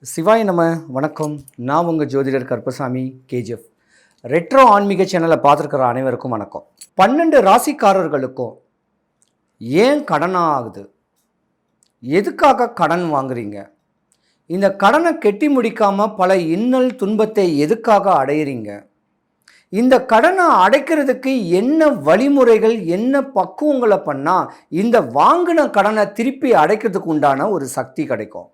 சிவாய் நம்ம வணக்கம். நான் உங்கள் ஜோதிடர் கருப்பசாமி கேஜிஎஃப். ரெட்ரோ ஆன்மீக சேனலை பார்த்துருக்கிற அனைவருக்கும் வணக்கம். 12 ராசிக்காரர்களுக்கும் ஏன் கடன் ஆகுது, எதுக்காக கடன் வாங்குறீங்க, இந்த கடனை கெட்டி முடிக்காமல் பல இன்னல் துன்பத்தை எதுக்காக அடையிறீங்க, இந்த கடனை அடைக்கிறதுக்கு என்ன வழிமுறைகள், என்ன பக்குவங்களை பண்ணால் இந்த வாங்கின கடனை திருப்பி அடைக்கிறதுக்கு உண்டான ஒரு சக்தி கிடைக்கும்.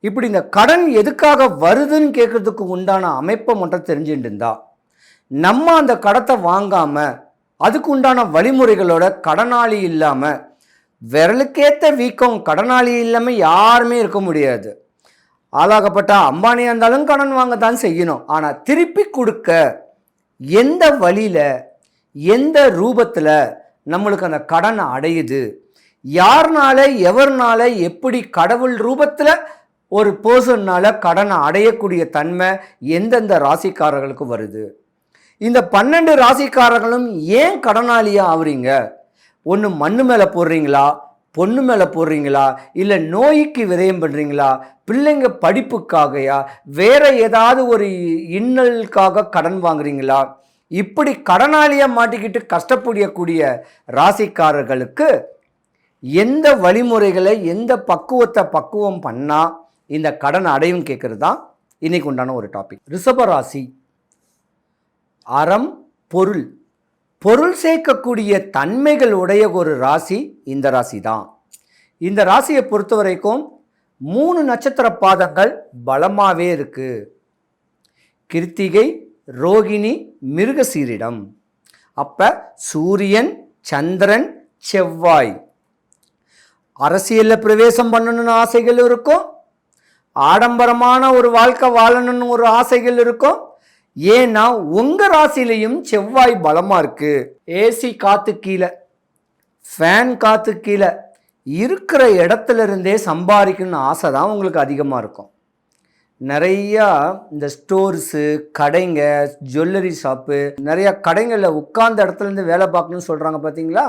இப்படி இந்த கடன் எதுக்காக வருதுன்னு கேட்கறதுக்கு உண்டான அமைப்பை மட்டும் தெரிஞ்சுட்டு இருந்தா நம்ம அந்த கடத்தை வாங்காமல் அதுக்கு உண்டான வழிமுறைகளோட கடனாளி இல்லாமல், விரலுக்கேற்ற வீக்கம் கடனாளி இல்லாமல் யாருமே இருக்க முடியாது. ஆளாகப்பட்ட அம்பானியாக இருந்தாலும் கடன் வாங்க தான் செய்யணும். ஆனால் திருப்பி கொடுக்க எந்த வழியில், எந்த ரூபத்தில் நம்மளுக்கு அந்த கடன் அடையுது, யாருனால எவர்னால எப்படி கடவுள் ரூபத்தில் ஒரு பர்சன்னால் கடனை அடையக்கூடிய தன்மை எந்தெந்த ராசிக்காரர்களுக்கு வருது, இந்த 12 ராசிக்காரர்களும் ஏன் கடனாளியாக ஆகுறீங்க, ஒன்று மண்ணு மேலே போடுறீங்களா, பொண்ணு மேலே போடுறீங்களா, இல்லை நோய்க்கு விரயம் பண்ணுறீங்களா, பிள்ளைங்க படிப்புக்காகையா, வேற ஏதாவது ஒரு இன்னலுக்காக கடன் வாங்குறீங்களா, இப்படி கடனாளியாக மாட்டிக்கிட்டு கஷ்டப்படக்கூடிய ராசிக்காரர்களுக்கு எந்த வழிமுறைகளை, எந்த பக்குவம் பண்ணால் இந்த கடன் அடையும் கேட்குறது தான் இன்னைக்கு உண்டான ஒரு டாபிக். ரிஷபராசி அறம் பொருள், பொருள் சேர்க்கக்கூடிய தன்மைகள் உடைய ஒரு ராசி இந்த ராசி தான். இந்த ராசியை பொறுத்த வரைக்கும் 3 நட்சத்திர பாதங்கள் பலமாகவே இருக்கு. கிருத்திகை, ரோகிணி, மிருகசீரிடம். அப்போ சூரியன், சந்திரன், செவ்வாய். அரசியலில் பிரவேசம் பண்ணணும்னு ஆசைகள் இருக்கும், ஆடம்பரமான ஒரு வாழ்க்கை வாழணும்னு ஒரு ஆசைகள் இருக்கும். ஏன்னா உங்கள் ராசிலையும் செவ்வாய் பலமாக இருக்குது. ஏசி காற்று கீழே, ஃபேன் காற்று கீழே இருக்கிற இடத்துல இருந்தே சம்பாதிக்கணும்னு ஆசை தான் உங்களுக்கு அதிகமாக இருக்கும். நிறையா இந்த ஸ்டோர்ஸு, கடைங்க, ஜுவல்லரி ஷாப்பு, நிறையா கடைகளில் உட்கார்ந்த இடத்துலேருந்து வேலை பார்க்கணும்னு சொல்கிறாங்க பார்த்தீங்களா.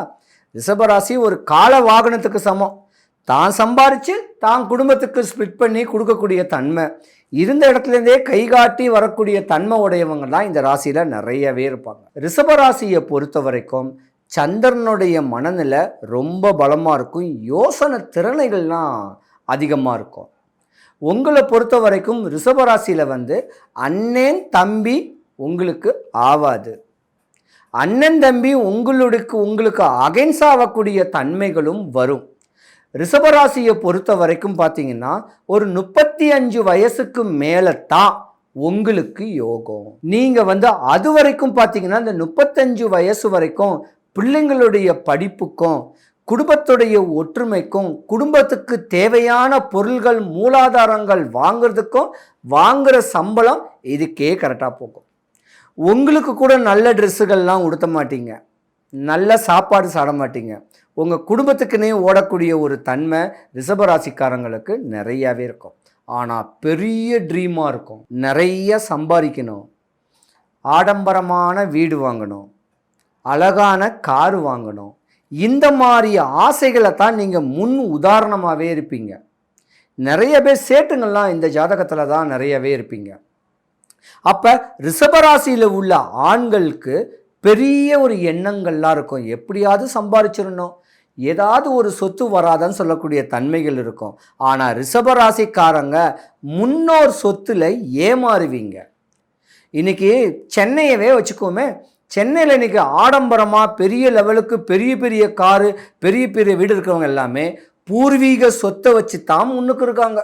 ரிஷபராசி ஒரு கால வாகனத்துக்கு சமம். தான் சம்பாரித்து தான் குடும்பத்துக்கு ஸ்பிட் பண்ணி கொடுக்கக்கூடிய தன்மை, இருந்த இடத்துலேருந்தே கை காட்டி வரக்கூடிய தன்மை உடையவங்க தான் இந்த ராசியில் நிறையவே இருப்பாங்க. ரிஷபராசியை பொறுத்த வரைக்கும் சந்திரனுடைய மனநிலை ரொம்ப பலமாக இருக்கும், யோசனை திறனைகள்லாம் அதிகமாக இருக்கும். உங்களை பொறுத்த வரைக்கும் ரிஷபராசியில் அண்ணன் தம்பி உங்களுக்கு ஆவாது. அண்ணன் தம்பி உங்களுக்கு அகைன்ஸ் ஆகக்கூடிய தன்மைகளும் வரும். ரிஷபராசியை பொறுத்த வரைக்கும் பார்த்தீங்கன்னா ஒரு 35 வயசுக்கு மேலே தான் உங்களுக்கு யோகம். நீங்கள் அது வரைக்கும் பார்த்தீங்கன்னா இந்த 35 வயசு வரைக்கும் பிள்ளைங்களுடைய படிப்புக்கும், குடும்பத்துடைய ஒற்றுமைக்கும், குடும்பத்துக்கு தேவையான பொருள்கள் மூலாதாரங்கள் வாங்கிறதுக்கும் வாங்குகிற சம்பளம் இதுக்கே கரெக்டாக போகும். உங்களுக்கு கூட நல்ல ட்ரெஸ்ஸுகள்லாம் உடுத்த மாட்டீங்க, நல்ல சாப்பாடு சாட மாட்டீங்க. உங்கள் குடும்பத்துக்குன்னே ஓடக்கூடிய ஒரு தன்மை ரிஷபராசிக்காரங்களுக்கு நிறையாவே இருக்கும். ஆனால் பெரிய ட்ரீமாக இருக்கும், நிறைய சம்பாதிக்கணும், ஆடம்பரமான வீடு வாங்கணும், அழகான கார் வாங்கணும், இந்த மாதிரி ஆசைகளை தான் நீங்கள் முன் உதாரணமாகவே இருப்பீங்க. நிறைய பேர் சேட்டுங்கள்லாம் இந்த ஜாதகத்தில் தான் நிறையவே இருப்பீங்க. அப்போ ரிஷபராசியில் உள்ள ஆண்களுக்கு பெரிய ஒரு எண்ணங்கள்லாம் இருக்கும். எப்படியாவது சம்பாதிச்சிடணும், ஏதாவது ஒரு சொத்து வராதுன்னு சொல்லக்கூடிய தன்மைகள் இருக்கும். ஆனால் ரிஷபராசிக்காரங்க முன்னோர் சொத்தில் ஏமாறுவீங்க. இன்றைக்கி சென்னையவே வச்சுக்கோமே, சென்னையில் இன்றைக்கி ஆடம்பரமாக பெரிய லெவலுக்கு பெரிய பெரிய காரு, பெரிய பெரிய வீடு இருக்கிறவங்க எல்லாமே பூர்வீக சொத்தை வச்சு தான் முன்னுக்கு இருக்காங்க.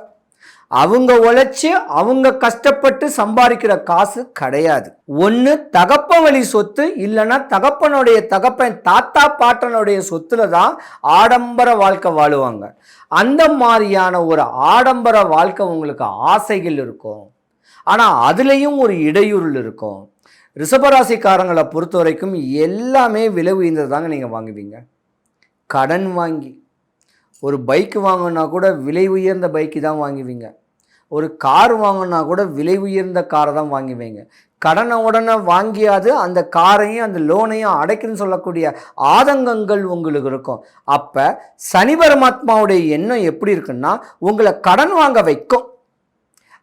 அவங்க உழைச்சி அவங்க கஷ்டப்பட்டு சம்பாதிக்கிற காசு கிடையாது. ஒன்று தகப்பன் வழி சொத்து, இல்லைன்னா தகப்பனுடைய தகப்பன் தாத்தா பாட்டனுடைய சொத்துல தான் ஆடம்பர வாழ்க்கை வாழுவாங்க. அந்த மாதிரியான ஒரு ஆடம்பர வாழ்க்கை உங்களுக்கு ஆசைகள் இருக்கும், ஆனால் அதுலேயும் ஒரு இடையூறு இருக்கும். ரிஷபராசிக்காரங்களை பொறுத்த வரைக்கும் எல்லாமே விலை உயர்ந்ததாங்க நீங்கள் வாங்குவீங்க. கடன் வாங்கி ஒரு பைக்கு வாங்கினா கூட விலை உயர்ந்த பைக்கு தான் வாங்குவீங்க. ஒரு கார் வாங்கினா கூட விலை உயர்ந்த காரை தான் வாங்குவீங்க. கடனை உடனே வாங்கியாது அந்த காரையும் அந்த லோனையும் அடைக்கணும்னு சொல்லக்கூடிய ஆதங்கங்கள் உங்களுக்கு இருக்கும். அப்போ சனி பரமாத்மாவுடைய எண்ணம் எப்படி இருக்குன்னா உங்களை கடன் வாங்க வைக்கும்.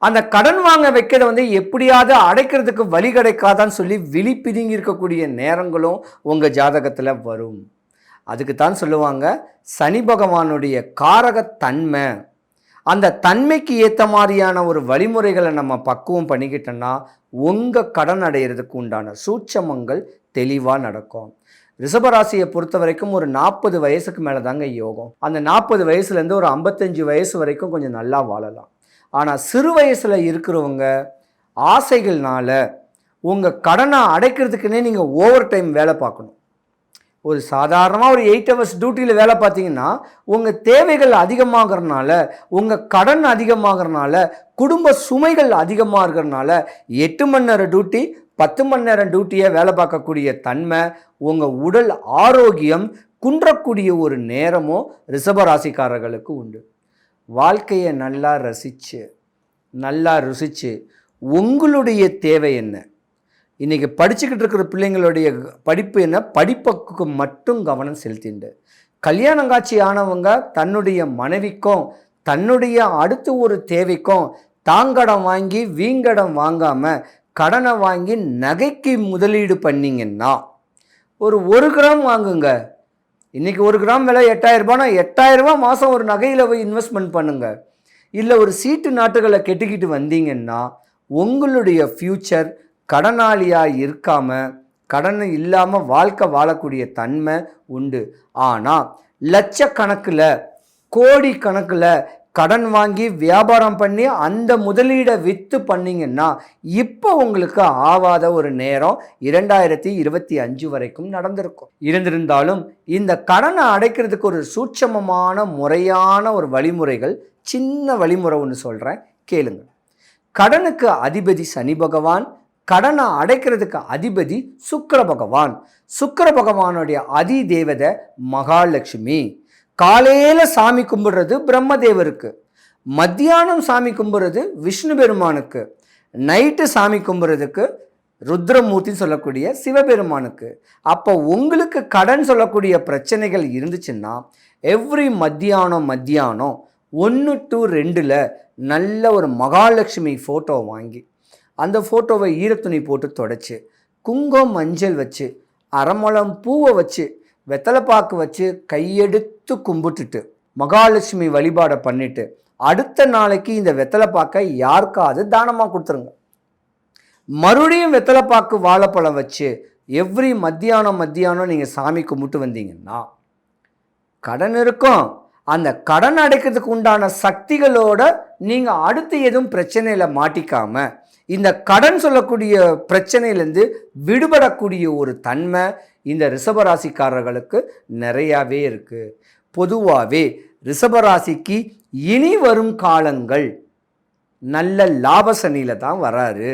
அந்த கடன் வாங்க வைக்கிறத வந்து எப்படியாவது அடைக்கிறதுக்கு வழி கிடைக்காதான்னு சொல்லி விழிப்பிதுங்கி இருக்கக்கூடிய நேரங்களும் உங்கள் ஜாதகத்தில் வரும். அதுக்கு தான் சொல்லுவாங்க சனி பகவானுடைய காரகத்தன்மை. அந்த தன்மைக்கு ஏற்ற மாதிரியான ஒரு வழிமுறைகளை நம்ம பக்குவம் பண்ணிக்கிட்டோன்னா உங்கள் கடன் அடைகிறதுக்கு உண்டான சூட்சமங்கள் தெளிவாக நடக்கும். ரிஷபராசியை பொறுத்த வரைக்கும் ஒரு 40 வயசுக்கு மேலே தாங்க யோகம். அந்த 40 வயசுலேருந்து ஒரு 55 வயசு வரைக்கும் கொஞ்சம் நல்லா வாழலாம். ஆனால் சிறு வயசில் இருக்கிறவங்க ஆசைகள்னால உங்கள் கடனை அடைக்கிறதுக்குன்னே நீங்கள் ஓவர் டைம் வேலை பார்க்கணும். ஒரு சாதாரணமாக ஒரு 8 hours டியூட்டியில் வேலை பார்த்தீங்கன்னா உங்கள் தேவைகள் அதிகமாகறனால, உங்கள் கடன் அதிகமாகறனால, குடும்ப சுமைகள் அதிகமாக இருக்கிறனால 8 மணி நேரம் டியூட்டி 10 மணி நேரம் டியூட்டியை வேலை பார்க்கக்கூடிய தன்மை, உங்கள் உடல் ஆரோக்கியம் குன்றக்கூடிய ஒரு நேரமும் ரிஷபராசிக்காரர்களுக்கு உண்டு. வாழ்க்கையை நல்லா ருசித்து உங்களுடைய தேவை என்ன, இன்றைக்கி படிச்சுக்கிட்டு இருக்கிற பிள்ளைங்களுடைய படிப்பு என்ன, படிப்புக்கு மட்டும் கவனம் செலுத்திண்டு கல்யாணம் காட்சி ஆனவங்க தன்னுடைய மனைவிக்கும் தன்னுடைய அடுத்த ஒரு தேவைக்கும் தாங்கடம் வாங்கி வீங்கடம் வாங்காமல் கடனை வாங்கி நகைக்கு முதலீடு பண்ணிங்கன்னா ஒரு கிராம் வாங்குங்க. இன்றைக்கி 1 கிராம் விலை 8000 ரூபாய்னா 8000 ரூபாய் மாதம் ஒரு நகையில் போய் இன்வெஸ்ட்மெண்ட் பண்ணுங்கள். இல்லை ஒரு சீட்டு நாட்டுகளை கெட்டிக்கிட்டு வந்தீங்கன்னா உங்களுடைய ஃப்யூச்சர் கடனாளியாக இருக்காமல் கடன் இல்லாமல் வாழ்க்கை வாழக்கூடிய தன்மை உண்டு. ஆனால் லட்சக்கணக்கில் கோடி கணக்கில் கடன் வாங்கி வியாபாரம் பண்ணி அந்த முதலீடை விற்று பண்ணிங்கன்னா இப்போ உங்களுக்கு ஆவாத ஒரு நேரம் 2025 வரைக்கும் நடந்திருக்கும். இருந்திருந்தாலும் இந்த கடனை அடைக்கிறதுக்கு ஒரு சூட்சமமான முறையான ஒரு வழிமுறைகள், சின்ன வழிமுறை ஒன்று சொல்கிறேன் கேளுங்க. கடனுக்கு அதிபதி சனி பகவான், கடனை அடைக்கிறதுக்கு அதிபதி சுக்கிர பகவான். சுக்கிர பகவானுடைய அதி தேவதை மகாலட்சுமி. காலையில் சாமி கும்பிடுறது பிரம்மதேவருக்கு, மத்தியானம் சாமி கும்பிடுறது விஷ்ணு பெருமானுக்கு, நைட்டு சாமி கும்பிட்றதுக்கு ருத்ரமூர்த்தின்னு சொல்லக்கூடிய சிவபெருமானுக்கு. அப்போ உங்களுக்கு கடன் சொல்லக்கூடிய பிரச்சனைகள் இருந்துச்சுன்னா எவ்ரி மத்தியானம் 1 to 2 நல்ல ஒரு மகாலட்சுமி ஃபோட்டோ வாங்கி அந்த ஃபோட்டோவை ஈரத்துணி போட்டு தொடச்சி குங்குமம் மஞ்சள் வச்சு அரைமுழம் பூவை வச்சு வெத்தலைப்பாக்கு வச்சு கையெடுத்து கும்பிட்டுட்டு மகாலட்சுமி வழிபாடை பண்ணிவிட்டு அடுத்த நாளைக்கு இந்த வெத்தலைப்பாக்கை யாருக்காவது தானமாக கொடுத்துருங்க. மறுபடியும் வெத்தலைப்பாக்கு வாழைப்பழம் வச்சு எவ்ரி மத்தியானம் நீங்கள் சாமி கும்பிட்டு வந்தீங்கன்னா கடன் இருக்கும். அந்த கடன் அடைக்கிறதுக்கு உண்டான சக்திகளோட நீங்கள் அடுத்து எதுவும் பிரச்சனையில் மாட்டிக்காமல் இந்த கடன் சொல்லக்கூடிய பிரச்சனையிலேருந்து விடுபடக்கூடிய ஒரு தன்மை இந்த ரிஷபராசிக்காரர்களுக்கு நிறையாவே இருக்குது. பொதுவாகவே ரிஷபராசிக்கு இனி வரும் காலங்கள் நல்ல லாப சனியில் தான் வராரு.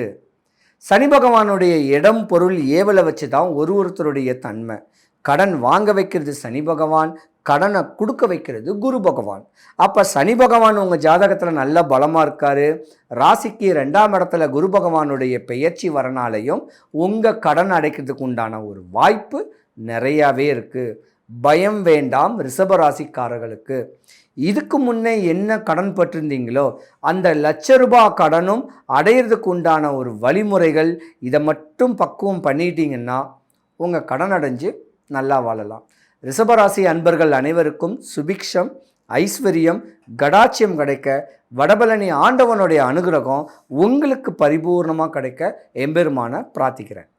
சனி பகவானுடைய இடம் பொருள் ஏவலை வச்சு தான் ஒருத்தருடைய தன்மை. கடன் வாங்க வைக்கிறது சனி பகவான், கடனை கொடுக்க வைக்கிறது குரு பகவான். அப்போ சனி பகவான் உங்கள் ஜாதகத்தில் நல்ல பலமாக இருக்கார். ராசிக்கு 2ஆம் இடத்துல குரு பகவானுடைய பெயர்ச்சி வரனாலையும் உங்கள் கடன் அடைக்கிறதுக்கு உண்டான ஒரு வாய்ப்பு நிறையாவே இருக்குது. பயம் வேண்டாம் ரிஷபராசிக்காரர்களுக்கு. இதுக்கு முன்னே என்ன கடன் பட்டிருந்தீங்களோ அந்த ₹1,00,000 கடனும் அடையிறதுக்கு உண்டான ஒரு வழிமுறைகள், இதை மட்டும் பக்குவம் பண்ணிட்டீங்கன்னா உங்கள் கடன் அடைஞ்சு நல்லா வாழலாம். ரிஷபராசி அன்பர்கள் அனைவருக்கும் சுபிக்ஷம், ஐஸ்வர்யம், கடாட்சியம் கிடைக்க, வடபழனி ஆண்டவனுடைய அனுகிரகம் உங்களுக்கு பரிபூர்ணமாக கிடைக்க எம்பெருமான பிரார்த்திக்கிறேன்.